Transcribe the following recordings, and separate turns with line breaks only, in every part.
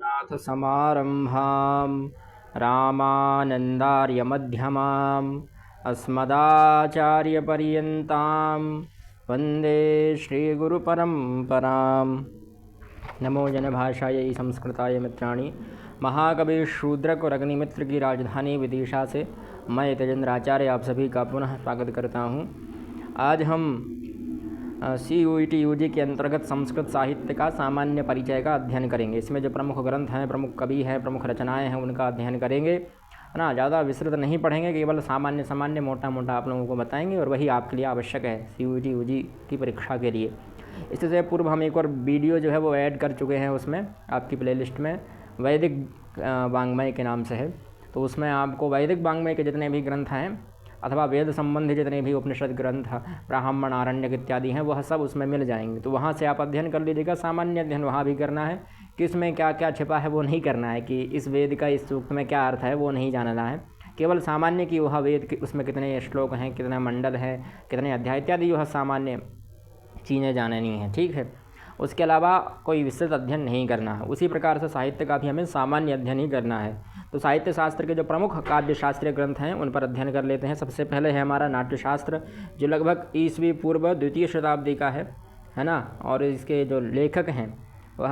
नाथ समारंभां रामानन्दार्यमध्यमाम् अस्मदाचार्यपर्यन्तां वन्दे श्रीगुरुपरम्पराम्। नमो जनभाषायै संस्कृताय मित्राणि। महाकवि शूद्रक और अग्निमित्र की राजधानी विदिशा से मैं तेजेंद्र आचार्य आप सभी का पुनः स्वागत करता हूँ। आज हम CUET UG के अंतर्गत संस्कृत साहित्य का सामान्य परिचय का अध्ययन करेंगे। इसमें जो प्रमुख ग्रंथ हैं, प्रमुख कवि हैं, प्रमुख रचनाएं हैं, उनका अध्ययन करेंगे, है ना। ज़्यादा विस्तृत नहीं पढ़ेंगे, केवल सामान्य मोटा मोटा आप लोगों को बताएंगे और वही आपके लिए आवश्यक है CUET UG की परीक्षा के लिए। इससे पूर्व हम एक और वीडियो जो है वो ऐड कर चुके हैं, उसमें आपकी प्लेलिस्ट में वैदिक वाङ्मय के नाम से है। तो उसमें आपको वैदिक वाङ्मय के जितने भी ग्रंथ हैं अथवा वेद संबंधी जितने भी उपनिषद ग्रंथ, ब्राह्मण, आरण्यक इत्यादि हैं, वह सब उसमें मिल जाएंगे। तो वहाँ से आप अध्ययन कर लीजिएगा। सामान्य अध्ययन वहाँ भी करना है कि इसमें क्या क्या छिपा है वो नहीं करना है, कि इस वेद का इस सूक्त में क्या अर्थ है वो नहीं जानना है। केवल सामान्य कि वह वेद उसमें कितने श्लोक हैं, कितने मंडल हैं, कितने अध्याय इत्यादि, वह सामान्य चीज़ें जाननी हैं, ठीक है। उसके अलावा कोई विस्तृत अध्ययन नहीं करना है। उसी प्रकार से साहित्य का भी हमें सामान्य अध्ययन ही करना है। तो साहित्य शास्त्र के जो प्रमुख काव्य शास्त्रीय ग्रंथ हैं उन पर अध्ययन कर लेते हैं। सबसे पहले है हमारा नाट्यशास्त्र, जो लगभग ईस्वी पूर्व 2वीं शताब्दी का है ना। और इसके जो लेखक हैं वह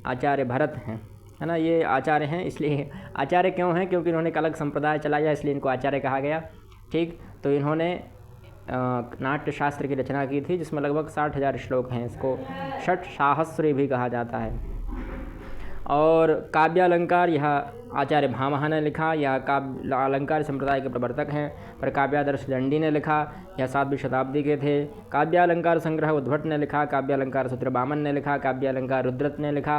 आचार्य भरत हैं, है ना। ये आचार्य हैं, इसलिए आचार्य क्यों हैं, क्योंकि इन्होंने एक अलग संप्रदाय चलाया, इसलिए इनको आचार्य कहा गया, ठीक। तो इन्होंने नाट्यशास्त्र की रचना की थी, जिसमें लगभग 60,000 श्लोक हैं। इसको षट सहस्त्र भी कहा जाता है। और काव्यालंकार यह आचार्य भामह ने लिखा। यह काव्य अलंकार संप्रदाय के प्रवर्तक हैं। पर काव्यादर्श दंडी ने लिखा, यह 7वीं शताब्दी के थे। काव्यालंकार संग्रह उद्भट ने लिखा। काव्यालंकार सूत्र बामन ने लिखा। काव्यालंकार रुद्रत ने लिखा,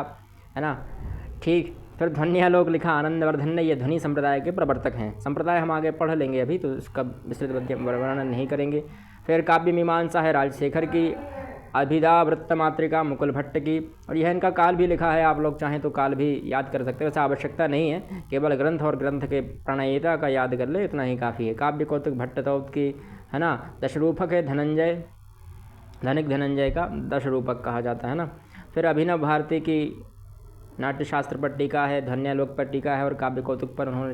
है ना, ठीक। फिर ध्वन्यालोक लिखा आनंदवर्धन ने। ये ध्वनि संप्रदाय के प्रवर्तक हैं। संप्रदाय हम आगे पढ़ लेंगे, अभी तो इसका विस्तृत वर्णन नहीं करेंगे। फिर काव्य मीमांसा है राजशेखर की। अभिधा वृत्तमात्रिका मुकुल भट्ट की। और यह इनका काल भी लिखा है, आप लोग चाहें तो काल भी याद कर सकते हैं, वैसे आवश्यकता नहीं है, केवल ग्रंथ और ग्रंथ के प्रणेता का याद कर ले, इतना ही काफ़ी है। काव्य कौतुक भट्टतौत की, है ना। दशरूपक है धनंजय, धनिक धनंजय का दशरूपक कहा जाता है ना। फिर अभिनव भारती की नाट्यशास्त्र पर टीका है, ध्वन्यालोक पर टीका है, और काव्य कौतुक पर उन्होंने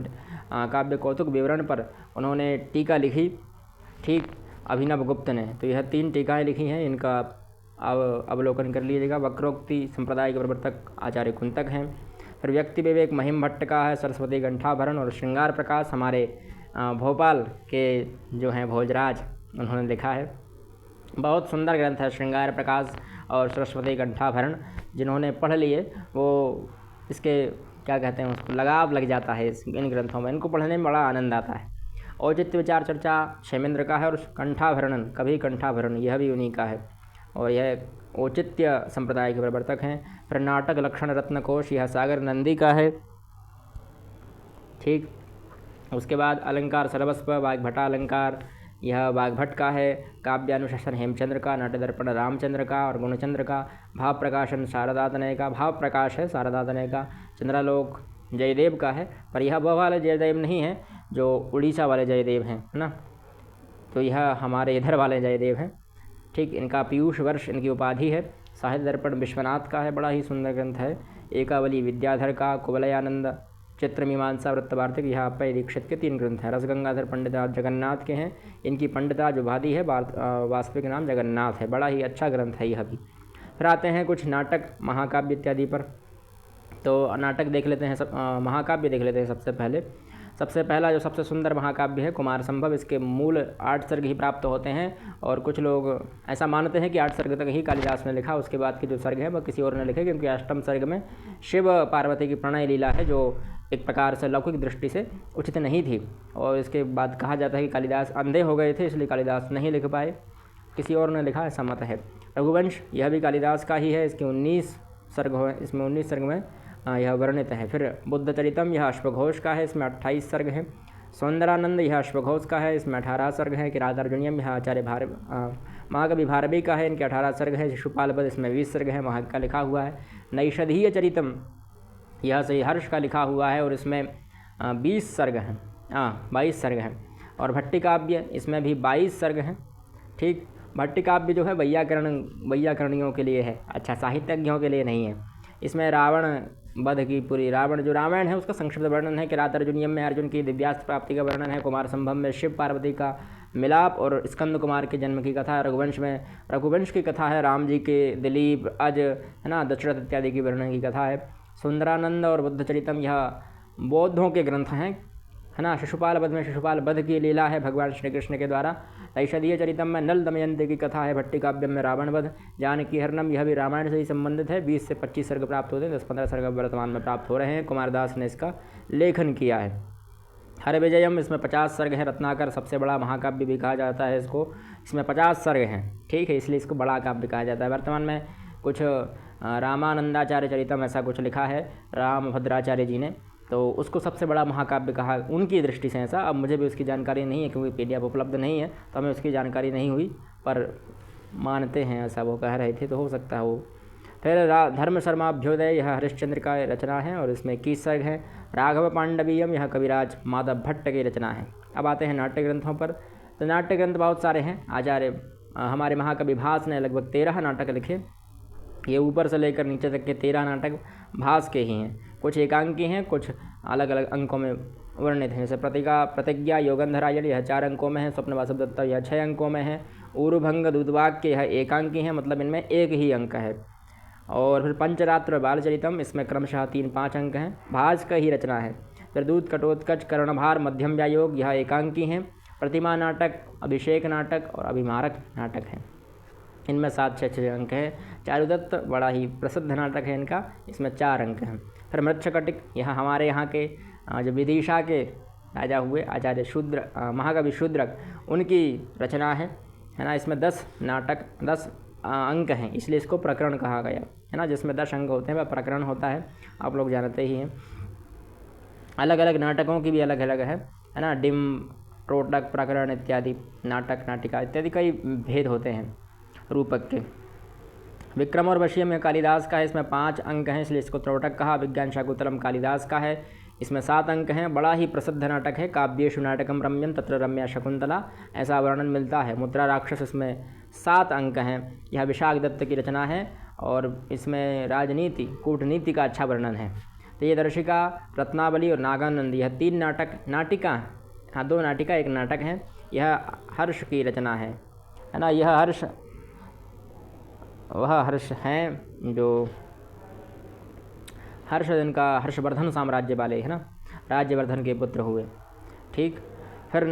काव्य कौतुक विवरण पर उन्होंने टीका लिखी, ठीक, अभिनव गुप्त ने। तो यह 3 टीकाएँ लिखी हैं, इनका अवलोकन कर लीजिएगा। वक्रोक्ति संप्रदाय के प्रवर्तक आचार्य कुंतक हैं। फिर व्यक्ति विवेक महिम भट्ट का है। सरस्वती कंठाभरण और श्रृंगार प्रकाश हमारे भोपाल के जो हैं भोजराज, उन्होंने लिखा है। बहुत सुंदर ग्रंथ है श्रृंगार प्रकाश और सरस्वती कंठाभरण। जिन्होंने पढ़ लिए वो इसके क्या कहते हैं, उसको लगाव लग जाता है इन ग्रंथों में, इनको पढ़ने में बड़ा आनंद आता है। औचित्य विचार चर्चा क्षेमेंद्र का है। और कंठाभरण, कभी कंठाभरण, यह भी उन्हीं का है, और यह औचित्य संप्रदाय के प्रवर्तक हैं। फिर नाटक लक्षण रत्न कोश, यह सागर नंदी का है, ठीक। उसके बाद अलंकार सर्वस्व वाग्भटा अलंकार, यह वाग्भट का है। काव्यानुशासन हेमचंद्र का। नाट्य दर्पण रामचंद्र का और गुणचंद्र का। भाव प्रकाशन शारदातनय का, भाव प्रकाश है शारदातनय का। चंद्रालोक जयदेव का है, पर यह वह वाले जयदेव नहीं है जो उड़ीसा वाले जयदेव हैं, है ना। तो यह हमारे इधर वाले जयदेव हैं, ठीक। इनका पीयूष वर्ष इनकी उपाधि है। साहित्य दर्पण विश्वनाथ का है, बड़ा ही सुंदर ग्रंथ है। एकावली विद्याधर का। कुवलयानंद चित्र मीमांसा वृत्तवार्तिक, यह अप्पय दीक्षित के 3 ग्रंथ हैं। रसगंगाधर पंडिता जगन्नाथ के हैं। इनकी पंडिता जो उपाधि है, वास्तविक नाम जगन्नाथ है। बड़ा ही अच्छा ग्रंथ है यह भी। फिर आते हैं कुछ नाटक महाकाव्य इत्यादि पर। तो नाटक देख लेते हैं, महाकाव्य देख लेते हैं। सबसे पहला जो सबसे सुंदर महाकाव्य है कुमार संभव। इसके मूल 8 सर्ग ही प्राप्त होते हैं, और कुछ लोग ऐसा मानते हैं कि 8 सर्ग तक ही कालिदास ने लिखा, उसके बाद के जो सर्ग हैं वह किसी और ने लिखे, क्योंकि 8वें सर्ग में शिव पार्वती की प्रणय लीला है, जो एक प्रकार से लौकिक दृष्टि से उचित नहीं थी। और इसके बाद कहा जाता है कि कालिदास अंधे हो गए थे, इसलिए कालिदास नहीं लिख पाए, किसी और ने लिखा, ऐसा मत है। रघुवंश यह भी कालिदास का ही है। इसके 19 सर्ग हो, इसमें 19 सर्ग में यह वर्णित है। फिर बुद्ध चरितम, यह अश्वघोष का है, इसमें 28 सर्ग हैं। सौंदरानंद यह अश्वघोष का है, इसमें 18 सर्ग हैं। किरातार्जुनीयम यह आचार्य महाकवि भारवी का है, इनके 18 सर्ग हैं। शिशुपालवध इसमें 20 सर्ग हैं, वहाँ का लिखा हुआ है। नैषधीय चरितम यह सही हर्ष का लिखा हुआ है, और इसमें 20 सर्ग हैं, 22 सर्ग हैं। और भट्टिकाव्य इसमें भी 22 सर्ग हैं, ठीक। भट्टिकाव्य जो है वैयाकरणियों के लिए है, अच्छा, साहित्यज्ञों के लिए नहीं है। इसमें रावण वध की पूरी रावण जो रामायण है उसका संक्षिप्त वर्णन है। किरात अर्जुनियम में अर्जुन की दिव्यास्त्र प्राप्ति का वर्णन है। कुमार संभव में शिव पार्वती का मिलाप और स्कंद कुमार के जन्म की कथा है। रघुवंश में रघुवंश की कथा है। राम जी के दिलीप अज है ना दशरथ इत्यादि की वर्णन की कथा है। सुंदरानंद और बुद्ध चरितम यह बौद्धों के ग्रंथ हैं, है ना। शिशुपाल वध में शिशुपाल वध की लीला है भगवान श्री कृष्ण के द्वारा। ऐषधीय चरितम में नल दमयंती की कथा है। भट्टी काव्यम में रावण वध। जानकी हरणम यह भी रामायण से ही संबंधित है। 20 से 25 सर्ग प्राप्त होते हैं, 10-15 सर्ग वर्तमान में प्राप्त हो रहे हैं। कुमारदास ने इसका लेखन किया है। हर विजयम इसमें 50 सर्ग हैं। रत्नाकर सबसे बड़ा महाकाव्य भी कहा जाता है इसको, इसमें 50 सर्ग हैं, ठीक है, इसलिए इसको बड़ा काव्य कहा जाता है। वर्तमान में कुछ रामानंदाचार्य चरितम ऐसा कुछ लिखा है रामभद्राचार्य जी ने, तो उसको सबसे बड़ा महाकाव्य कहा उनकी दृष्टि से ऐसा। अब मुझे भी उसकी जानकारी नहीं है क्योंकि PDF उपलब्ध नहीं है, तो हमें उसकी जानकारी नहीं हुई, पर मानते हैं ऐसा वो कह रहे थे, तो हो सकता है वो। फिर धर्म शर्माभ्योदय यह हरिश्चंद्र का रचना है और इसमें 21 सर्ग हैं। राघव पांडवीयम यह कविराज माधव भट्ट की रचना है। अब आते हैं नाट्य ग्रंथों पर। तो नाट्य ग्रंथ बहुत सारे हैं। आचार्य हमारे महाकवि भास ने लगभग 13 नाटक लिखे। ये ऊपर से लेकर नीचे तक के 13 नाटक भास के ही हैं। कुछ एकांकी हैं, कुछ अलग अलग अंकों में वर्णित हैं। जैसे प्रतिज्ञा योगंधरायण यह 4 अंकों में है। स्वप्न वासव दत्ता यह 6 अंकों में है। ऊरुभंग दूतवाक्य यह एकांकी हैं, मतलब इनमें एक ही अंक है। और फिर पंचरात्र बालचरितम इसमें क्रमशः 3-5 अंक हैं, भास का ही रचना है। फिर दूत कटोत्कच कर्णभार मध्यम व्यायोग यह एकांकी हैं। प्रतिमा नाटक, अभिषेक नाटक और अभिमारक नाटक हैं, इनमें 7-6 अंक हैं। चारुदत्त बड़ा ही प्रसिद्ध नाटक है इनका, इसमें 4 अंक हैं। फिर मृच्छकटिक यह हमारे यहाँ के जो विदिशा के राजा हुए आचार्य शूद्र महाकवि शूद्रक उनकी रचना है ना। इसमें 10 नाटक 10 अंक हैं, इसलिए इसको प्रकरण कहा गया है ना। जिसमें 10 अंक होते हैं वह प्रकरण होता है, आप लोग जानते ही हैं। अलग अलग नाटकों की भी अलग अलग है ना। डिम त्रोटक प्रकरण इत्यादि नाटक नाटिका इत्यादि कई भेद होते हैं रूपक के। विक्रम और वशीय में कालिदास का है, इसमें 5 अंक हैं, इसलिए इसको त्रोटक कहा। विज्ञान शाकुंतलम कालिदास का है, इसमें 7 अंक हैं। बड़ा ही प्रसिद्ध नाटक है। काव्येषु नाटकम रम्यम तत्र रम्या शकुंतला ऐसा वर्णन मिलता है। मुद्रा राक्षस इसमें 7 अंक हैं। यह विशाख दत्त की रचना है और इसमें राजनीति कूटनीति का अच्छा वर्णन है। तो ये दर्शिका रत्नावली और नागानंद यह 3 नाटिका 2 नाटिका 1 नाटक हैं। यह हर्ष की रचना है ना। यह हर्ष वह हर्ष हैं जो हर्ष जिनका हर्षवर्धन साम्राज्य वाले है ना, राज्यवर्धन के पुत्र हुए, ठीक। फिर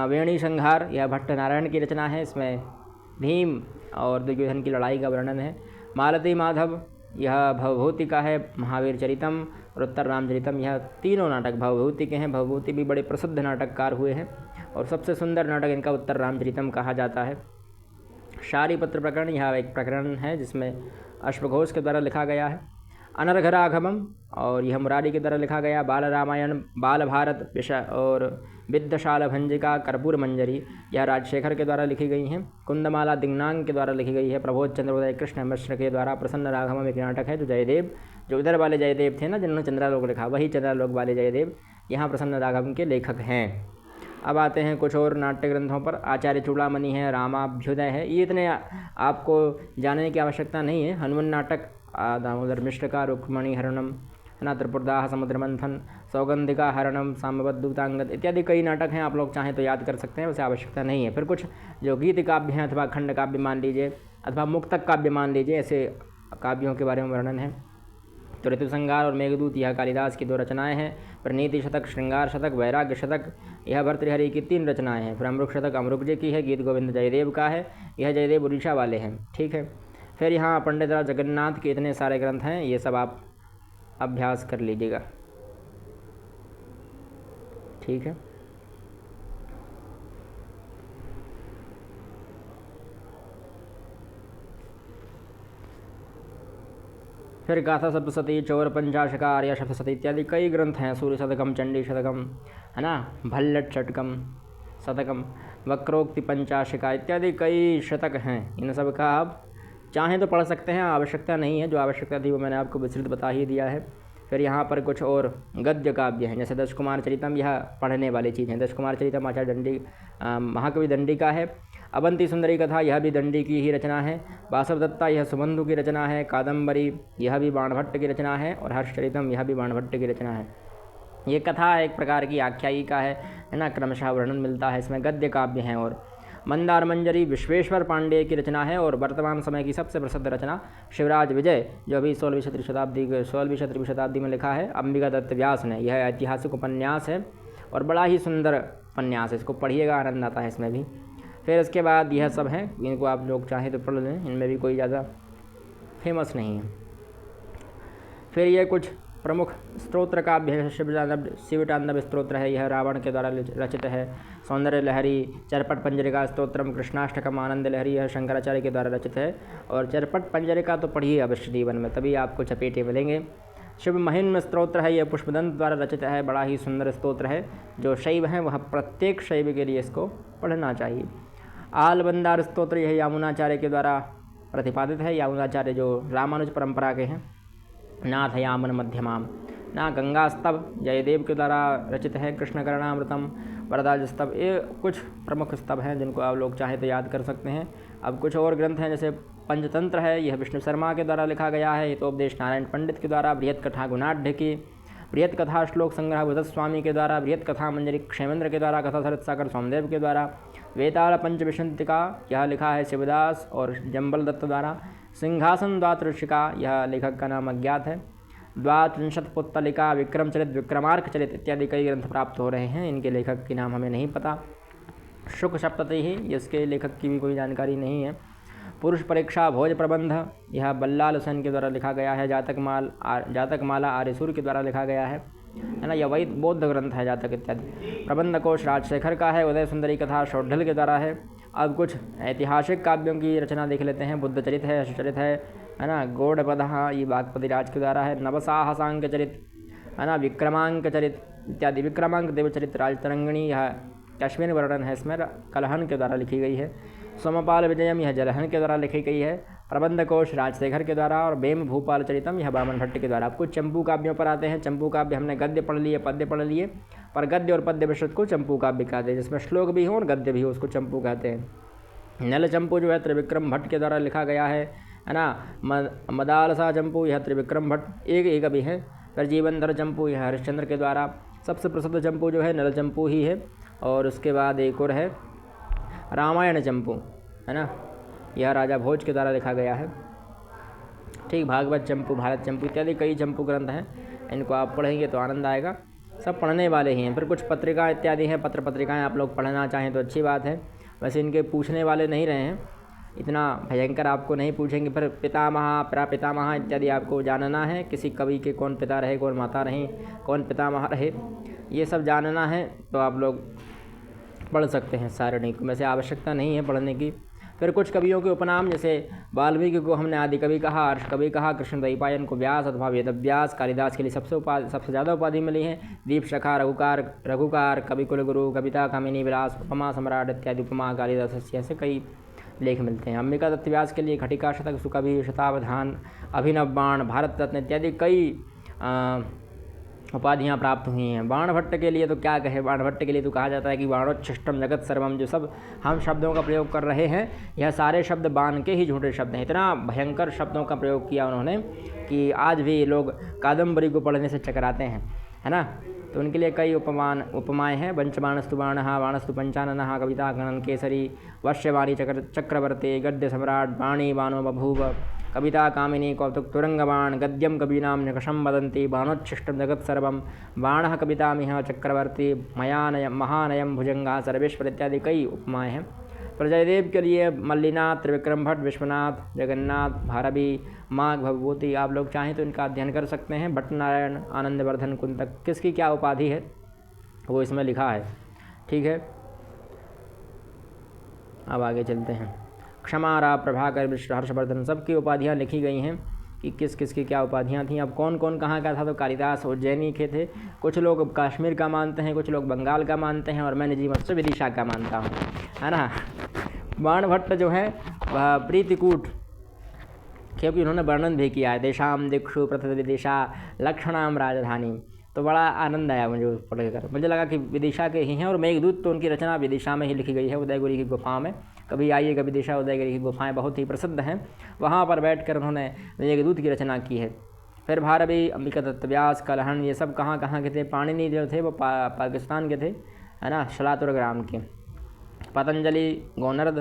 वेणी संहार यह भट्ट नारायण की रचना है। इसमें भीम और दुर्योधन की लड़ाई का वर्णन है। मालती माधव यह भवभूति का है। महावीर चरितम और उत्तर रामचरितम यह तीनों नाटक भवभूति के हैं। भवभूति भी बड़े प्रसिद्ध नाटककार हुए हैं और सबसे सुंदर नाटक इनका उत्तर रामचरितम कहा जाता है। शारीपत्र प्रकरण यह एक प्रकरण है जिसमें अश्वघोष के द्वारा लिखा गया है। अनर्घ राघवम और यह मुरारी के द्वारा लिखा गया। बाल रामायण बाल भारत विषय और विद्यशाल भंजिका कर्पूर मंजरी यह राजशेखर के द्वारा लिखी गई हैं। कुंदमाला दिग्नांग के द्वारा लिखी गई है। प्रबोध चंद्रोदय कृष्ण मिश्र के द्वारा। प्रसन्न राघवम एक नाटक है जो जयदेव जो इधर वाले जयदेव थे ना जिन्होंने चंद्रालोक लिखा, वही चंद्रालोक वाले जयदेव यहाँ प्रसन्न राघवम के लेखक हैं। अब आते हैं कुछ और नाट्य ग्रंथों पर। आचार्य चूड़ामणि है, रामाभ्युदय है, ये इतने आपको जानने की आवश्यकता नहीं है। हनुमान नाटक दामोदर मिश्र का। रुक्मणी हरणम है ना, त्रिपुरदाह समुद्र मंथन, सौगंधिका हरणम, साम्बवद्दूतांगद इत्यादि कई नाटक हैं। आप लोग चाहें तो याद कर सकते हैं, उसे आवश्यकता नहीं है। फिर कुछ जो गीत काव्य हैं अथवा खंड काव्य मान लीजिए अथवा मुक्तक काव्य मान लीजिए, ऐसे काव्यों के बारे में वर्णन है। तो ऋतुसंहार और मेघदूत यह कालिदास की 2 रचनाएं हैं। फिर नीति शतक, श्रृंगार शतक, वैराग्य शतक यह भर्तृहरि की 3 रचनाएं हैं। फिर अमरुक शतक अमरुक जी की है। गीत गोविंद जयदेव का है, यह जयदेव उड़ीसा वाले हैं, ठीक है। फिर यहाँ पंडित राज जगन्नाथ के इतने सारे ग्रंथ हैं, ये सब आप अभ्यास कर लीजिएगा, ठीक है। फिर गाथा सप्तशती, चौर पंचाशका, आर्य सप्तशती इत्यादि कई ग्रंथ हैं। सूर्य शतकम, चंडी शतकम है ना, भल्लट शतकम शतकम, वक्रोक्ति पंचाशिका इत्यादि कई शतक हैं। इन सब का आप चाहें तो पढ़ सकते हैं, आवश्यकता नहीं है। जो आवश्यकता थी वो मैंने आपको विस्तृत बता ही दिया है। फिर यहाँ पर कुछ और गद्य काव्य हैं, जैसे दश कुमार चरितम, यह पढ़ने वाली चीज़ है। दश कुमार चरितम आचार्य दंडी महाकवि दंडी का है। अवंती सुंदरी कथा यह भी दंडी की ही रचना है। वासवदत्ता यह सुबंधु की रचना है। कादम्बरी यह भी बाणभट्ट की रचना है। और हर्षचरितम यह भी बाणभट्ट की रचना है। ये कथा एक प्रकार की आख्यायिका है ना, क्रमशः वर्णन मिलता है इसमें, गद्य काव्य हैं। और मंदार मंजरी विश्वेश्वर पांडेय की रचना है। और वर्तमान समय की सबसे प्रसिद्ध रचना शिवराज विजय, जो अभी 16वीं सत्रहवीं शताब्दी में लिखा है अंबिका दत्त व्यास ने। यह ऐतिहासिक उपन्यास है और बड़ा ही सुंदर उपन्यास है, इसको पढ़िएगा, आनंद आता है इसमें भी। फिर इसके बाद यह सब हैं, इनको आप लोग चाहें तो पढ़ लें, इनमें भी कोई ज़्यादा फेमस नहीं है। फिर ये कुछ प्रमुख स्तोत्र काव्य है। शिवतांडव स्तोत्र है, यह रावण के द्वारा रचित है। सौंदर्य लहरी, चरपट पंजरिका स्तोत्रम, कृष्णाष्टकम, आनंद लहरी यह शंकराचार्य के द्वारा रचित है। और चरपट पंजरिका तो पढ़िए अवश्य जीवन में, तभी आपको चपेटे मिलेंगे। शिव महिम स्तोत्र है, यह पुष्पदंत द्वारा रचित है। बड़ा ही सुंदर स्तोत्र है। जो शैव हैं वह प्रत्येक शैव के लिए इसको पढ़ना चाहिए। आलबंदार स्तोत्र यह यामुनाचार्य के द्वारा प्रतिपादित है। यामुनाचार्य जो रामानुज परंपरा के हैं। नाथ यामन मध्यमाम ना, गंगा स्तव जयदेव के द्वारा रचित है। कृष्णकर्णामृतम, वरदाज स्तव, ये कुछ प्रमुख स्तव हैं जिनको आप लोग चाहें तो याद कर सकते हैं। अब कुछ और ग्रंथ हैं, जैसे पंचतंत्र है, यह विष्णु शर्मा के द्वारा लिखा गया है। हितोपदेश नारायण पंडित के द्वारा। बृहत कथा गुणाढ़ की, बृहत कथा श्लोक संग्रह भूदत्त स्वामी के द्वारा। बृहत कथा मंजरी क्षेमेंद्र के द्वारा। कथा सरित सागर सोमदेव के द्वारा। वेताल पंचविशंतिका यह लिखा है शिवदास और जम्बल दत्त द्वारा। सिंहासन द्वातऋषिका यह लेखक का नाम अज्ञात है। द्वात्रिंशत पुत्तलिका, विक्रमचरित, विक्रमार्क चरित इत्यादि कई ग्रंथ प्राप्त हो रहे हैं। इनके लेखक के नाम हमें नहीं पता। शुक सप्तति ही, इसके लेखक की भी कोई जानकारी नहीं है। पुरुष परीक्षा भोज प्रबंध यह बल्लाल हुसैन के द्वारा लिखा गया है। जातक माला आर्यसूर के द्वारा लिखा गया है ना। यह वही बौद्ध ग्रंथ है जातक इत्यादि। प्रबंध कोश राजशेखर का है। उदय सुंदरी कथा शौढल के द्वारा है। अब कुछ ऐतिहासिक काव्यों की रचना देख लेते हैं। बुद्ध चरित है, अशुचरित है ना। गौड़पदहा ये बागपति राज के द्वारा है। नवसाहसांक चरित है ना। विक्रमांक चरित इत्यादि। विक्रमांक देवचरित राजतरंगिणी यह कश्मीर वर्णन है, इसमें कलहन के द्वारा लिखी गई है। सोमपाल विजयम यह जलहन के द्वारा लिखी गई है। प्रबंध कोश राजशेखर के द्वारा। और बेम भूपाल चरितम यह बामन भट्ट के द्वारा। आपको चंपू काव्यों पर आते हैं। चंपू काव्य हमने गद्य पढ़ लिए, पद्य पढ़ लिए, पर गद्य और पद्य मिश्रित को चंपू काव्य कहते हैं, जिसमें श्लोक भी हो और गद्य भी हो, उसको चंपू कहते हैं। नल चंपू जो है त्रिविक्रम भट्ट के द्वारा लिखा गया है ना। मदालसा चंपू यह त्रिविक्रम भट्ट एक अभी है। पर जीवनधर चंपू यह हरिश्चंद्र के द्वारा। सबसे प्रसिद्ध चंपू जो है नल चंपू ही है। और उसके बाद एक और है रामायण चंपू है ना, यह राजा भोज के द्वारा लिखा गया है। ठीक, भागवत चंपू, भारत चंपू इत्यादि कई चंपू ग्रंथ हैं। इनको आप पढ़ेंगे तो आनंद आएगा। सब पढ़ने वाले ही हैं। फिर कुछ पत्रिका इत्यादि हैं, पत्र पत्रिकाएं आप लोग पढ़ना चाहें तो अच्छी बात है। वैसे इनके पूछने वाले नहीं रहे हैं, इतना भयंकर आपको नहीं पूछेंगे। फिर पितामह, प्रापितामह इत्यादि आपको जानना है। किसी कवि के कौन पिता रहे, कौन माता रही, कौन पितामह रहे, ये सब जानना है तो आप लोग पढ़ सकते हैं सारणी को। वैसे आवश्यकता नहीं है पढ़ने की। फिर कुछ कवियों के उपनाम, जैसे वाल्मीकि को हमने आदि कवि कहा, अर्ष कवि कहा। कृष्णद्वैपायन को व्यास अथवा वेदव्यास। कालिदास के लिए सबसे ज़्यादा उपाधि मिली है। दीप शखा, रघुकार, कवि कुलगुरु, कविता कामिनी विलास, उपमा सम्राट इत्यादि उपमा कालिदास ऐसे कई लेख मिलते हैं। अंबिका दत्त व्यास के लिए घटिका शतक, सुकवि, शतावधान, अभिनव बाण, भारत रत्न इत्यादि कई उपाधियाँ प्राप्त हुई हैं। बाणभट्ट के लिए तो क्या कहे, बाणभट्ट के लिए तो कहा जाता है कि बाणोच्छिष्टम जगत सर्वम। जो सब हम शब्दों का प्रयोग कर रहे हैं, यह सारे शब्द बाण के ही झूठे शब्द हैं। इतना भयंकर शब्दों का प्रयोग किया उन्होंने कि आज भी लोग कादम्बरी को पढ़ने से चकराते हैं, है ना। तो उनके लिए कई उपमाएँ हैं। पंचबाणस्तु बाणः, बाणस्तु पंचाननः, कविता गणन केसरी, वश्यवाणी चक्रवर्ती, गद्य सम्राट, बाणी बाणो बभूव, कविता कामिनी कौतुक तुरंगबाण, गद्यम कवीनां निकषं वदन्ति, बाणोच्छिष्टं जगत सर्वं, बाणः कवितामिह चक्रवर्ती, महानयम भुजंगा, सर्वेश्वर इत्यादि कई उपमाएँ हैं। पर जयदेव के लिए मल्लिनाथ, त्रिविक्रम भट्ट, विश्वनाथ, जगन्नाथ, भारवी, माघ, भवभूति आप लोग चाहें तो इनका अध्ययन कर सकते हैं। भट्टनारायण, आनंदवर्धन, कुंतक, किसकी क्या उपाधि है वो इसमें लिखा है। ठीक है, अब आगे चलते हैं। क्षमारा, प्रभाकर, विष्णु, हर्षवर्धन सबकी उपाधियाँ लिखी गई हैं कि किस किस की क्या उपाधियाँ थीं। अब कौन कौन कहाँ का था, तो कालिदास उज्जैनी के थे। कुछ लोग कश्मीर का मानते हैं, कुछ लोग बंगाल का मानते हैं, और मैं निजी मत से विदिशा का मानता हूँ, है ना। बाणभट्ट जो है वह प्रीतिकूट, क्योंकि उन्होंने वर्णन भी किया है। देशाम दिक्षु पृथ्वी विदिशा लक्षणाम राजधानी, तो बड़ा आनंद आया मुझे पढ़कर। मुझे लगा कि विदिशा के ही हैं, और मेघदूत तो उनकी रचना विदिशा में ही लिखी गई है, उदयगिरी की गुफा में। कभी आइए कभी दिशा उदयगिरी की गुफाएं बहुत ही प्रसिद्ध हैं, वहाँ पर बैठकर उन्होंने मेघदूत की रचना की है। फिर भारवी, अंबिका दत्त व्यास, कलहण, ये सब कहाँ कहाँ के थे। पाणिनि जो थे वो पाकिस्तान के थे, है ना, शलातुर ग्राम के। पतंजलि गोनर्द,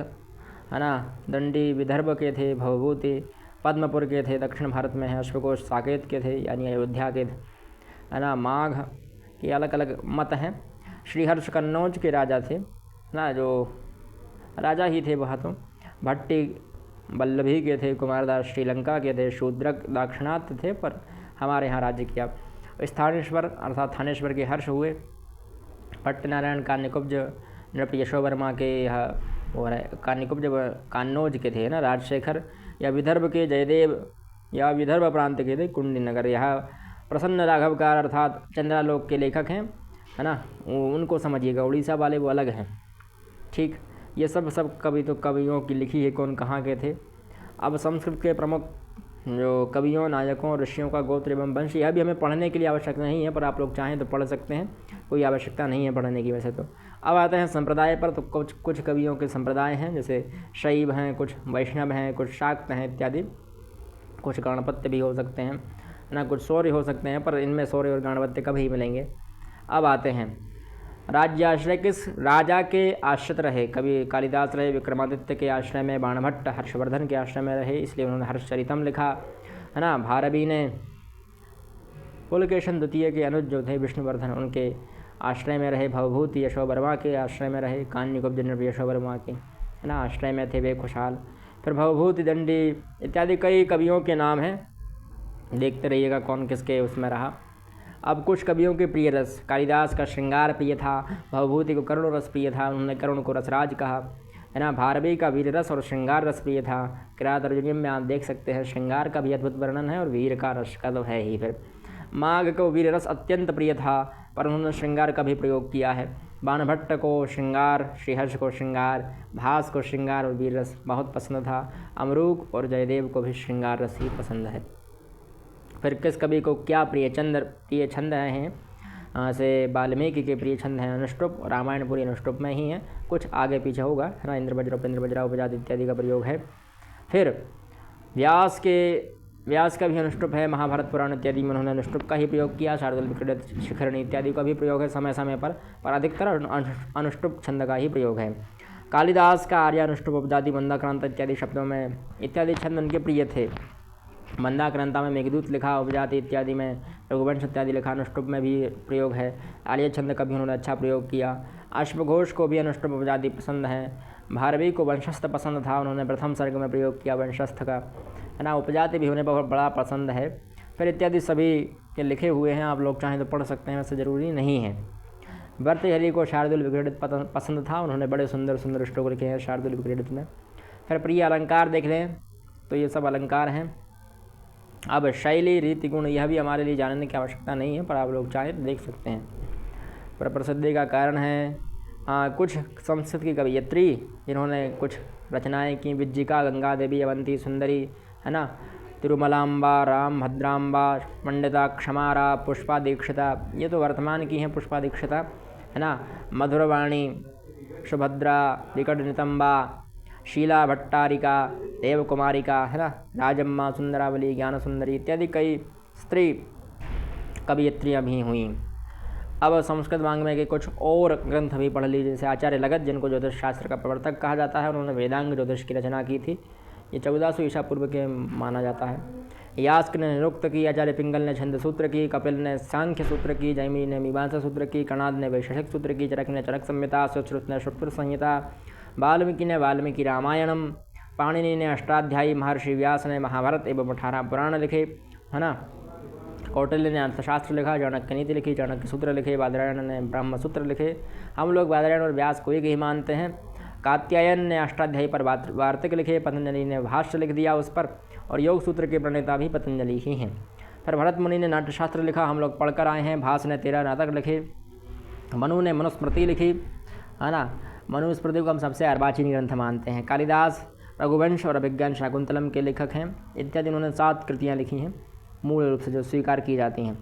है ना, दंडी विदर्भ के थे। भवभूति पद्मपुर के थे, दक्षिण भारत में है। अश्वघोष साकेत के थे, यानी अयोध्या के थे, है ना। माघ के अलग अलग मत हैं। श्रीहर्ष कन्नौज के राजा थे ना, जो राजा ही थे वह तो। भट्टी वल्लभी के थे। कुमारदास श्रीलंका के थे। शूद्रक दाक्षिणात्य थे पर हमारे यहाँ राज्य किया। स्थानेश्वर अर्थात थानेश्वर के हर्ष हुए। पट्टनारायण कान्यकुब्ज नृप यशोवर्मा के यह वो कान्यकुब्ज कान्नौज के थे ना। राजशेखर या विदर्भ के जयदेव या विदर्भ प्रांत के थे कुंडीनगर। यह प्रसन्न राघवकार अर्थात चंद्रालोक के लेखक हैं, है ना, उनको समझिएगा। उड़ीसा वाले वो अलग हैं, ठीक। ये सब कवि तो कवियों की लिखी है, कौन कहाँ के थे। अब संस्कृत के प्रमुख जो कवियों, नायकों, ऋषियों का गोत्र एवं वंश, यह भी हमें पढ़ने के लिए आवश्यक नहीं है, पर आप लोग चाहें तो पढ़ सकते हैं, कोई आवश्यकता नहीं है पढ़ने की वैसे तो। अब आते हैं संप्रदाय पर, तो कुछ कवियों के संप्रदाय हैं, जैसे शैव हैं, कुछ वैष्णव हैं, कुछ शाक्त हैं इत्यादि। कुछ गणपत्य भी हो सकते हैं ना, कुछ शौर्य हो सकते हैं, पर इनमें शौर्य और गणपत्य कभी मिलेंगे। अब आते हैं राज्याश्रय, किस राजा के आश्रित रहे। कवि कालिदास रहे विक्रमादित्य के आश्रय में, बाणभट्ट हर्षवर्धन के आश्रय में रहे, इसलिए उन्होंने हर्षचरितम लिखा, है ना। भारवी ने पुलकेशन द्वितीय के अनुज जो थे विष्णुवर्धन, उनके आश्रय में रहे। भवभूति यशोवर्मा के आश्रय में रहे। कान्यकुब्ज नृप यशोवर्मा के, है ना, आश्रय में थे वे खुशहाल। फिर भवभूति, दंडी इत्यादि कई कवियों के नाम हैं, देखते रहिएगा कौन किसके उसमें रहा। अब कुछ कवियों के प्रिय रस। कालिदास का श्रृंगार प्रिय था, भवभूति को करुण रस प्रिय था, उन्होंने करुण को रसराज कहा, है ना। भारवी का वीर रस और श्रृंगार रस प्रिय था। किरात अर्जुनीयम में आप देख सकते हैं, श्रृंगार का भी अद्भुत वर्णन है और वीर का रस का तो है ही। फिर माघ को वीर रस अत्यंत प्रिय था, पर उन्होंने श्रृंगार का भी प्रयोग किया है। बाणभट्ट को श्रृंगार, श्रीहर्ष को श्रृंगार, भास को श्रृंगार और वीर रस बहुत पसंद था। अमरूक और जयदेव को भी श्रृंगार रस ही पसंद है। फिर किस कवि को क्या प्रिय छंद हैं, से वाल्मीकि के प्रिय छंद हैं अनुष्टुप, रामायण पूरी अनुष्टुप में ही है, कुछ आगे पीछे होगा, है ना। इंद्र वज्र, उपेंद्र वज्रा, उपजात इत्यादि का प्रयोग है। फिर व्यास का भी अनुष्टुप है, महाभारत पुराण इत्यादि में उन्होंने अनुष्टुप का ही प्रयोग किया। शार्दूल, विक्रीडित, शिखरणी इत्यादि का भी प्रयोग है समय समय पर अधिकतर अनुष्टुप छंद का ही प्रयोग है। कालिदास का आर्य अनुष्टुप, उपजाति, मंदाक्रांता इत्यादि शब्दों में इत्यादि छंद उनके प्रिय थे। मंदाक्रांता में मेघदूत लिखा, उपजाति इत्यादि में रघुवंश इत्यादि लिखा, अनुष्टुप में भी प्रयोग है। आर्य छंद का भी उन्होंने अच्छा प्रयोग किया। अश्वघोष को भी अनुष्टुप उपजाति पसंद है। भारवी को वंशस्थ पसंद था, उन्होंने प्रथम सर्ग में प्रयोग किया वंशस्थ का, है ना। उपजाति भी उन्हें बहुत बड़ा पसंद है। फिर इत्यादि सभी के लिखे हुए हैं, आप लोग चाहें तो पढ़ सकते हैं, वैसे ज़रूरी नहीं है। भर्तृहरि को शार्दुल विक्रीडित पसंद था, उन्होंने बड़े सुंदर सुंदर श्लोक लिखे हैं शार्दुल विक्रीडित में। फिर प्रिय अलंकार देख लें तो ये सब अलंकार हैं। अब शैली, रीति, गुण, यह भी हमारे लिए जानने की आवश्यकता नहीं है, पर आप लोग चाहें तो देख सकते हैं। पर प्रसिद्धि का कारण है कुछ संस्कृत की कवयित्री जिन्होंने कुछ रचनाएं की। विज्जिका, गंगा देवी, अवंती सुंदरी, है ना, तिरुमलाम्बा, राम भद्राम्बा, पंडिता, क्षमारा, पुष्पा दीक्षिता, ये तो वर्तमान की हैं पुष्पा दीक्षिता, है ना। मधुरवाणी, सुभद्रा, विकट नितंबा, शीला भट्टारिका, देवकुमारिका, है ना, राजम्मा, सुंदरावली, ज्ञान सुंदरी इत्यादि कई स्त्री कवयित्रियाँ भी हुईं। अब संस्कृत वाङ्मय के कुछ और ग्रंथ भी पढ़ लीजिए, जैसे आचार्य लगत, जिनको ज्योतिष शास्त्र का प्रवर्तक कहा जाता है, उन्होंने वेदांग ज्योतिष की रचना की थी। ये 1400 ईसा पूर्व के माना जाता है। यास्क ने निरुक्त की, आचार्य पिंगल ने छंद सूत्र की, कपिल ने सांख्य सूत्र की, जैमिनी ने मीमांसा सूत्र की, कणाद ने वैशेषिक सूत्र की, चरक ने चरक संहिता, सुश्रुत ने शुक्र संहिता, वाल्मीकि ने वाल्मीकि रामायणम, पाणिनि ने अष्टाध्यायी, महर्षि व्यास ने महाभारत एवं 18 पुराण लिखे, है ना। कौटिल्य ने अर्थशास्त्र लिखा, चाणक्य नीति लिखी, चाणक्य सूत्र लिखे, बादरायण ने ब्रह्म सूत्र लिखे। हम लोग बादरायण और व्यास को एक ही मानते हैं। कात्यायन ने अष्टाध्यायी पर वार्तिक लिखे, पतंजलि ने भाष्य लिख दिया उस पर, और योग सूत्र के प्रणेता भी पतंजलि ही हैं। फिर भरत मुनि ने नाट्यशास्त्र लिखा, हम लोग पढ़कर आए हैं। भास ने 13 नाटक लिखे। मनु ने मनुस्मृति लिखी, है ना। मनुस्मृति को हम सबसे अर्वाचीन ग्रंथ मानते हैं। कालिदास रघुवंश और अभिज्ञान शाकुंतलम के लेखक हैं इत्यादि, उन्होंने 7 कृतियाँ लिखी हैं मूल रूप से जो स्वीकार की जाती हैं।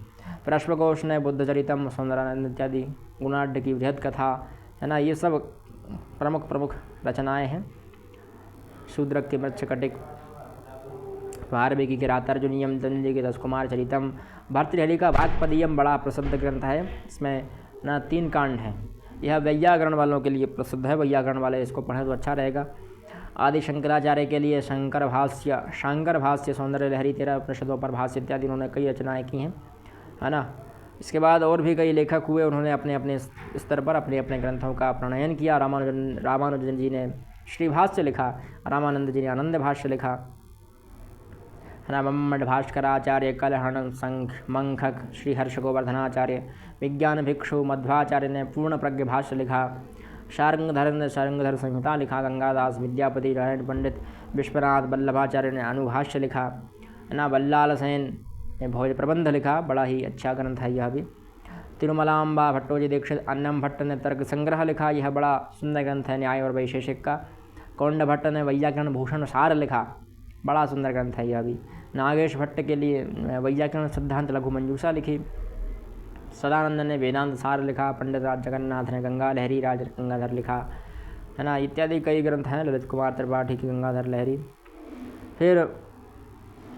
फिर अश्वघोष ने बुद्धचरितम, सुंदरानंद इत्यादि, गुणाढ्य की बृहद कथा, है ना, ये सब प्रमुख रचनाएं हैं। शूद्रक के मत्स्य कटिक, वाल्मीकि के रातार्जुनीयम, दंडी के 10 कुमार चरितम, भर्तृहरि का वाक्पदीयम बड़ा प्रसिद्ध ग्रंथ है। इसमें ना 3 कांड हैं। यह वैयाकरण वालों के लिए प्रसिद्ध है, वैयाकरण वाले इसको पढ़ें तो अच्छा रहेगा। आदि शंकराचार्य के लिए शंकर भाष्य, सौंदर्य लहरी, 13 उपनिषदों पर भाष्य इत्यादि उन्होंने कई रचनाएँ की हैं, है ना। इसके बाद और भी कई लेखक हुए, उन्होंने अपने अपने स्तर पर अपने अपने ग्रंथों का प्रणयन किया। रामानुजन जी ने श्रीभाष्य लिखा, रामानंद जी ने आनंद भाष्य लिखा, मम्मट भास्कराचार्य, कलहण संख मंखक, श्री हर्ष गोवर्धनाचार्य, विज्ञान भिक्षु मध्वाचार्य ने पूर्ण प्रज्ञ भाष्य लिखा, शार्ंगधर ने शार्ंगधर संहिता लिखा, गंगादास विद्यापति, नारायण पंडित, विश्वनाथ वल्लभाचार्य ने अनुभाष्य लिखा, ना बल्लाल सेन ने भोज प्रबंध लिखा, बड़ा ही अच्छा ग्रंथ है यह भी। तिरुमलाम्बा भट्टोजी दीक्षित अन्नम भट्ट ने तर्क संग्रह लिखा, यह बड़ा सुंदर ग्रंथ है न्याय और वैशेषिक का। कौंड भट्ट ने वैयाकरण भूषण सार लिखा, बड़ा सुंदर ग्रंथ है यह भी। नागेश भट्ट के लिए वैयाकरण सिद्धांत लघु मंजूषा लिखी। सदानंद ने वेदांत सार लिखा, पंडित राज जगन्नाथ ने गंगा लहरी राज गंगाधर लिखा, है ना, इत्यादि कई ग्रंथ हैं। ललित कुमार त्रिपाठी की गंगाधर लहरी। फिर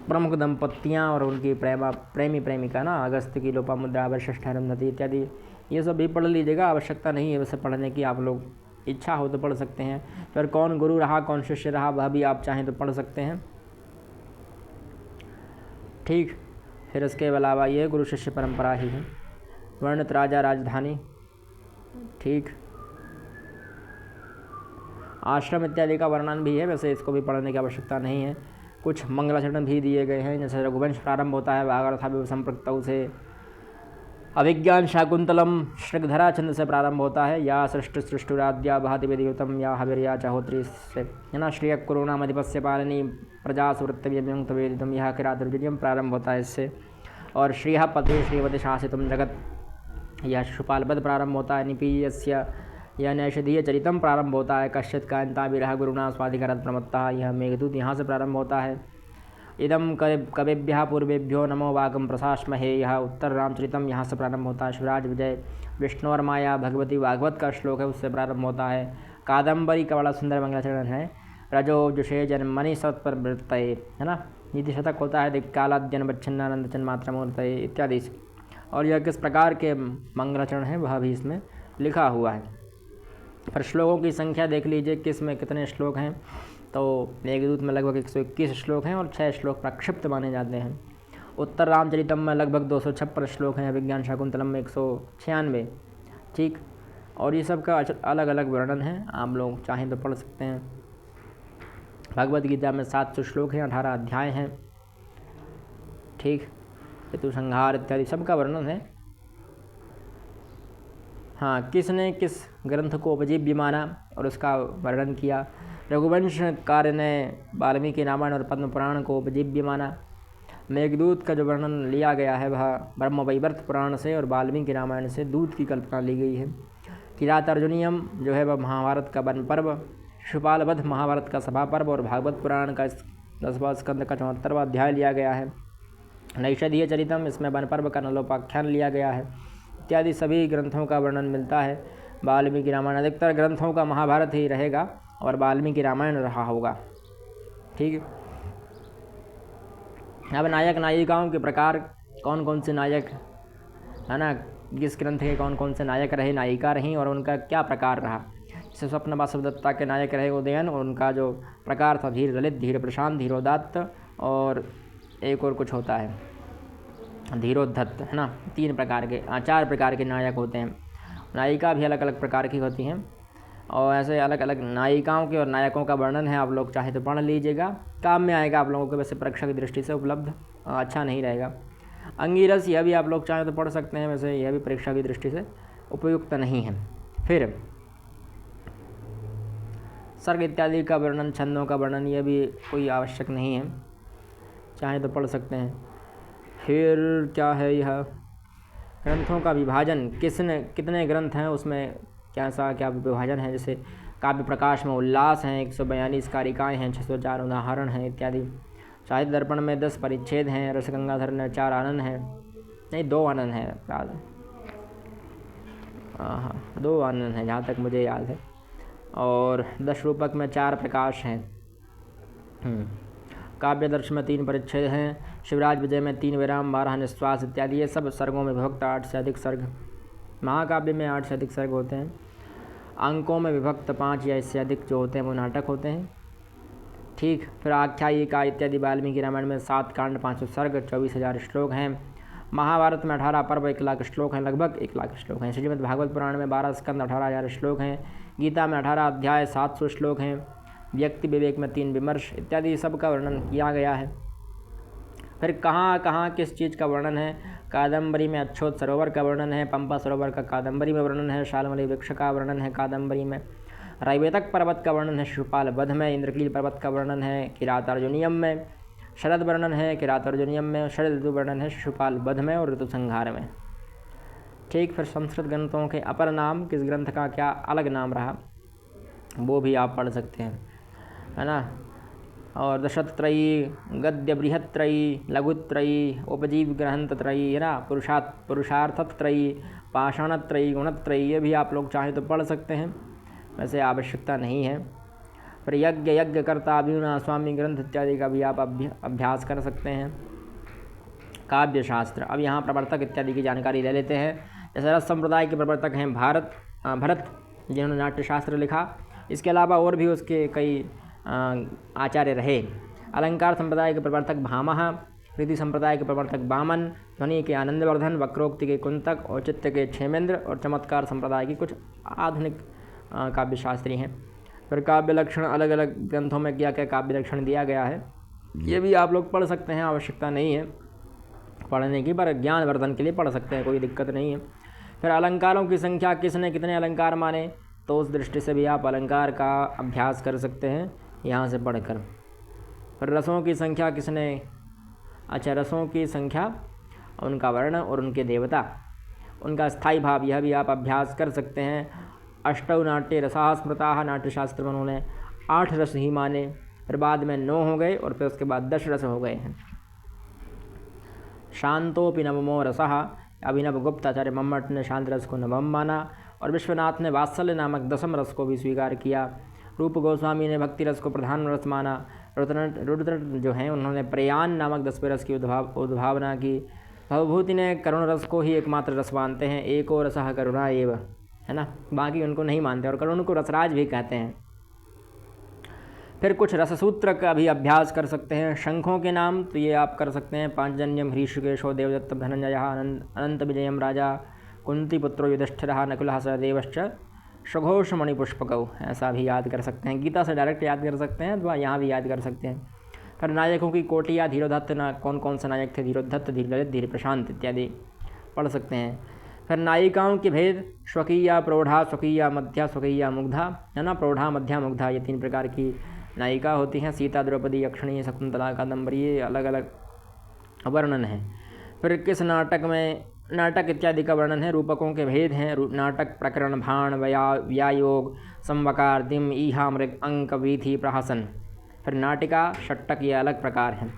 प्रमुख दंपतियाँ और उनकी प्रेमी प्रेमिका ना, अगस्त की लोपामुद्रा, वशिष्ठ अरुंधति इत्यादि, ये सब भी पढ़ लीजिएगा। आवश्यकता नहीं है वैसे पढ़ने की, आप लोग इच्छा हो तो पढ़ सकते हैं। फिर कौन गुरु रहा कौन शिष्य रहा वह भी आप चाहें तो पढ़ सकते हैं, ठीक। फिर इसके अलावा ये गुरु शिष्य परंपरा ही है। वर्णित राजा राजधानी, ठीक। आश्रम इत्यादि का वर्णन भी है, वैसे इसको भी पढ़ने की आवश्यकता नहीं है। कुछ मंगलाचरण भी दिए गए हैं, जैसे रघुवंश प्रारंभ होता है वागर्थाभिव संपृक्तौ से, अभिज्ञान शाकुंतलम श्रृगधरा छंद से प्रारंभ होता है, या सृष्टुराद्या भाति विधियुतम या हविर्या चाहोत्री से, है ना। श्रेय कोरोना मधिपस्य पालनी प्रजा सुवृत्तव्यम तवेदितम, यह किरातर्जुनियम प्रारंभ होता है इससे। और श्रीह पते श्रीवति शासितम जगत, यह शिशुपालपद प्रारंभ होता है। निपीयस्य यह नैषधीय चरितम प्रारंभ होता है। कश्चित् कांता विरह गुरुणा स्वाधिकारत प्रमत्ता, यह मेघदूत यहाँ से प्रारंभ होता है। इदम कविभ्यः पूर्वेभ्यो नमो वाकम प्रशास्महे, यह उत्तर रामचरितम यहाँ से प्रारंभ होता है। शिवराज विजय विष्णु और माया भगवती भागवत का श्लोक है, उससे प्रारंभ होता है। कादम्बरी का बड़ा सुंदर मंगलाचरण है। रजो जुषे जन्मनि सत्पर वृत्तये, है ना। नीति शतक होता है। दिक्कालाद्यन बच्छन्नानंद चन्मात्र मूर्तये इत्यादि। और यह किस प्रकार के मंगलाचरण हैं वह भी इसमें लिखा हुआ है। पर श्लोकों की संख्या देख लीजिए किस में कितने श्लोक हैं, तो मेघदूत में लगभग 121 श्लोक हैं और 6 श्लोक प्रक्षिप्त माने जाते हैं। उत्तर रामचरितम में लगभग 256 श्लोक हैं, अभिज्ञान शाकुंतलम में 196, ठीक। और ये सब का अलग अलग वर्णन है, आप लोग चाहें तो पढ़ सकते हैं। भगवद गीता में 700 श्लोक हैं, 18 अध्याय हैं, ठीक। ऋतुसंहार इत्यादि सबका वर्णन है। हाँ, किसने किस ग्रंथ को उपजीव्य माना और उसका वर्णन किया। रघुवंशकार ने वाल्मीकि रामायण और पद्म पुराण को उपजीव्य माना। मेघदूत का जो वर्णन लिया गया है वह ब्रह्मवैवर्त पुराण से और वाल्मीकि रामायण से दूत की कल्पना ली गई है। किरातार्जुनीयम जो है वह महाभारत का वन पर्व, शिशुपालवध महाभारत का सभा पर्व और भागवत पुराण का 10वां स्कंद का 74वां अध्याय लिया गया है। नैषधीय चरितम, इसमें वन पर्व का नलोपाख्यान लिया गया है, इत्यादि सभी ग्रंथों का वर्णन मिलता है। वाल्मीकि रामायण, अधिकतर ग्रंथों का महाभारत ही रहेगा और वाल्मीकि रामायण रहा होगा, ठीक। अब नायक नायिकाओं के प्रकार, कौन कौन से नायक, है ना, किस ग्रंथ के कौन कौन से नायक रहे, नायिका रहीं और उनका क्या प्रकार रहा। जैसे स्वप्न वासुदेवदत्ता के नायक रहे उदयन और उनका जो प्रकार था धीर ललित, धीर प्रशांत, धीरोदात्त और एक और कुछ होता है धीरोद्धत, है ना। 3 प्रकार के 4 प्रकार के नायक होते हैं। नायिका भी अलग अलग प्रकार की होती हैं और ऐसे अलग अलग नायिकाओं के और नायकों का वर्णन है, आप लोग चाहे तो पढ़ लीजिएगा, काम में आएगा आप लोगों को। वैसे परीक्षा की दृष्टि से उपलब्ध अच्छा नहीं रहेगा। अंगीरस, यह भी आप लोग चाहें तो पढ़ सकते हैं, वैसे यह भी परीक्षा की दृष्टि से उपयुक्त नहीं है। फिर सर्ग इत्यादि का वर्णन, छंदों का वर्णन, यह भी कोई आवश्यक नहीं है, चाहे तो पढ़ सकते हैं। फिर क्या है, यह ग्रंथों का विभाजन, कितने ग्रंथ हैं उसमें क्या विभाजन है। जैसे काव्य प्रकाश में उल्लास हैं, 142 कारिकाएँ हैं, 604 उदाहरण हैं इत्यादि। साहित्य दर्पण में 10 परिच्छेद हैं। रसगंगाधर में 4 आनंद हैं, नहीं 2 आनंद हैं, हाँ 2 आनंद हैं जहाँ तक मुझे याद है। और 10 रूपक में 4 प्रकाश हैं, काव्यदर्श में 3 परिच्छेद हैं। शिवराज विजय में 3 विराम, 12 निश्वास इत्यादि। ये सब सर्गों में विभक्त 8 से अधिक सर्ग। महाकाव्य में 8 से अधिक सर्ग होते हैं। अंकों में विभक्त 5 या इससे अधिक जो होते हैं वो नाटक होते हैं। ठीक। फिर आख्यायिका इत्यादि। वाल्मीकि रामायण में 7 कांड, 500 सर्ग, 24,000 श्लोक हैं। महाभारत में 18 पर्व, 1 लाख श्लोक हैं, लगभग 1 लाख श्लोक हैं। श्रीमद् भागवत पुराण में 12 स्कंद, 18,000 श्लोक हैं। गीता में 18 अध्याय, 700 श्लोक हैं। व्यक्ति विवेक में 3 विमर्श इत्यादि सब का वर्णन किया गया है। फिर कहाँ कहाँ किस चीज़ का वर्णन है। कादम्बरी में अच्छोत सरोवर का वर्णन है। पंपा सरोवर का कादम्बरी में वर्णन है। शालमली वृक्ष का वर्णन है कादम्बरी में। रैवेतक पर्वत का वर्णन है शिशुपाल वध में। इंद्रकील पर्वत का वर्णन है किरातार्जुनियम में। शरद वर्णन है किरातार्जुनियम में। शरद ऋतु वर्णन है शिशुपाल वध में और ऋतु संहार में। ठीक। फिर संस्कृत ग्रंथों के अपर नाम, किस ग्रंथ का क्या अलग नाम रहा, वो भी आप पढ़ सकते हैं, है ना। और दशत्रयी, गद्य बृहत्त्रयी, लघुत्रयी, उपजीव ग्रंथत्रयी, है ना, पुरुषार्थत्रयी, पाषाणत्रयी, गुणत्रयी, ये भी आप लोग चाहें तो पढ़ सकते हैं, वैसे आवश्यकता नहीं है। फिर यज्ञ कर्ता, अभिना, स्वामी ग्रंथ इत्यादि का भी आप अभ्यास कर सकते हैं। काव्य शास्त्र। अब यहाँ प्रवर्तक इत्यादि की जानकारी ले लेते हैं। जैसे रस संप्रदाय के प्रवर्तक हैं भरत, जिन्होंने नाट्यशास्त्र लिखा। इसके अलावा और भी उसके कई आचार्य रहे। अलंकार संप्रदाय के प्रवर्तक भामह, रीति संप्रदाय के प्रवर्तक वामन, ध्वनि के आनंदवर्धन, वक्रोक्ति के कुंतक, औचित्य के क्षेमेंद्र और चमत्कार संप्रदाय के कुछ आधुनिक काव्यशास्त्री हैं। फिर काव्य लक्षण, अलग अलग ग्रंथों में क्या क्या काव्य लक्षण दिया गया है, ये भी आप लोग पढ़ सकते हैं, आवश्यकता नहीं है पढ़ने की, पर ज्ञानवर्धन के लिए पढ़ सकते हैं, कोई दिक्कत नहीं है। फिर अलंकारों की संख्या, किसने कितने अलंकार माने, तो उस दृष्टि से भी आप अलंकार का अभ्यास कर सकते हैं यहाँ से पढ़कर। फिर रसों की संख्या किसने, अच्छा, रसों की संख्या, उनका वर्ण और उनके देवता, उनका स्थायी भाव, यह भी आप अभ्यास कर सकते हैं। अष्टौ नाट्य रसाः स्मृताः, नाट्यशास्त्र में उन्होंने 8 रस ही माने, फिर बाद में 9 हो गए और फिर उसके बाद 10 रस हो गए हैं। शांतोपि नवमो रसः, अभिनव गुप्त आचार्य मम्मट ने शांत रस को नवम माना और विश्वनाथ ने वात्सल्य नामक 10वें रस को भी स्वीकार किया। रूप गोस्वामी ने भक्ति रस को प्रधान रस माना। रुद्र जो हैं उन्होंने प्रयाण नामक 10वें रस की उद्भावना की। भवभूति ने करुण रस को ही एकमात्र रस मानते हैं, एको रसः करुणा एव, है ना, बाकी उनको नहीं मानते और करुण को रसराज भी कहते हैं। फिर कुछ रससूत्र का भी अभ्यास कर सकते हैं। शंखों के नाम तो ये आप कर सकते हैं, पांचजन्यम ह्रीषिकेशो देवदत्त धनंजयः अनंत विजयम राजा कुंती पुत्रो युधिष्ठिरः नकुलः सहदेवश्च सुघोष मणिपुष्पकौ, ऐसा भी याद कर सकते हैं। गीता से डायरेक्ट याद कर सकते हैं अथवा यहाँ भी याद कर सकते हैं। फिर नायकों की कोटियाँ, धीरोधत्त, कौन कौन से नायक थे, धीरोधत्त, धीरललित, धीर प्रशांत इत्यादि पढ़ सकते हैं। फिर नायिकाओं के भेद, स्वकीया, प्रौढ़ा, स्वकीया, मध्या, स्वकीया, मुग्धा, है ना, प्रौढ़ा, मध्या, मुग्धा, ये 3 प्रकार की नायिका होती हैं। सीता, द्रौपदी, यक्षिणी, शकुंतला, कादम्बरी, ये अलग अलग वर्णन है। फिर किस नाटक में, नाटक इत्यादि का वर्णन है। रूपकों के भेद हैं, नाटक, प्रकरण, भाण, व्यायोग, संवकार, दिम, ईहा, मृग, अंक, वीथी, प्रहसन। फिर नाटिका, षट्टक, ये अलग प्रकार हैं।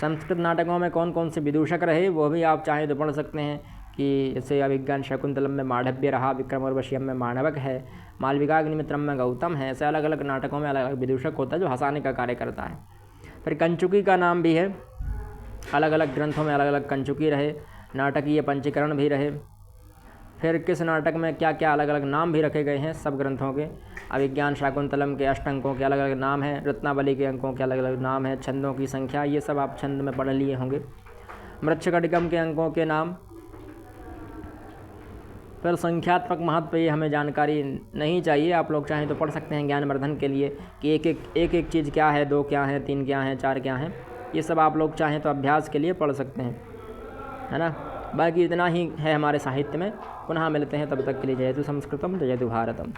संस्कृत नाटकों में कौन कौन से विदूषक रहे, वो भी आप चाहें तो पढ़ सकते हैं कि जैसे अभिज्ञान शकुंतलम में माढ़व्य रहा, विक्रमोर्वशीयम में माणवक है, मालविकाग्निमित्रम में गौतम है। ऐसे अलग अलग नाटकों में अलग अलग विदूषक होता है जो हंसाने का कार्य करता है। फिर कंचुकी का नाम भी है, अलग अलग ग्रंथों में अलग अलग कंचुकी रहे। नाटकीय पंचीकरण भी रहे। फिर किस नाटक में क्या क्या अलग अलग नाम भी रखे गए हैं सब ग्रंथों के। अभिज्ञान शाकुंतलम के 8 अंकों के अलग अलग नाम हैं, रत्नावली के अंकों के अलग अलग नाम हैं, छंदों की संख्या, ये सब आप छंद में पढ़ लिए होंगे। मृच्छकटिकम के अंकों के नाम। फिर संख्यात्मक महत्व, ये हमें जानकारी नहीं चाहिए, आप लोग चाहें तो पढ़ सकते हैं ज्ञानवर्धन के लिए कि एक चीज़ क्या है, 2 क्या है, 3 क्या है, 4 क्या है, ये सब आप लोग चाहें तो अभ्यास के लिए पढ़ सकते हैं, है ना। बाकी इतना ही है हमारे साहित्य में। पुनः मिलते हैं, तब तक के लिए जयतु संस्कृतम जयतु भारतम।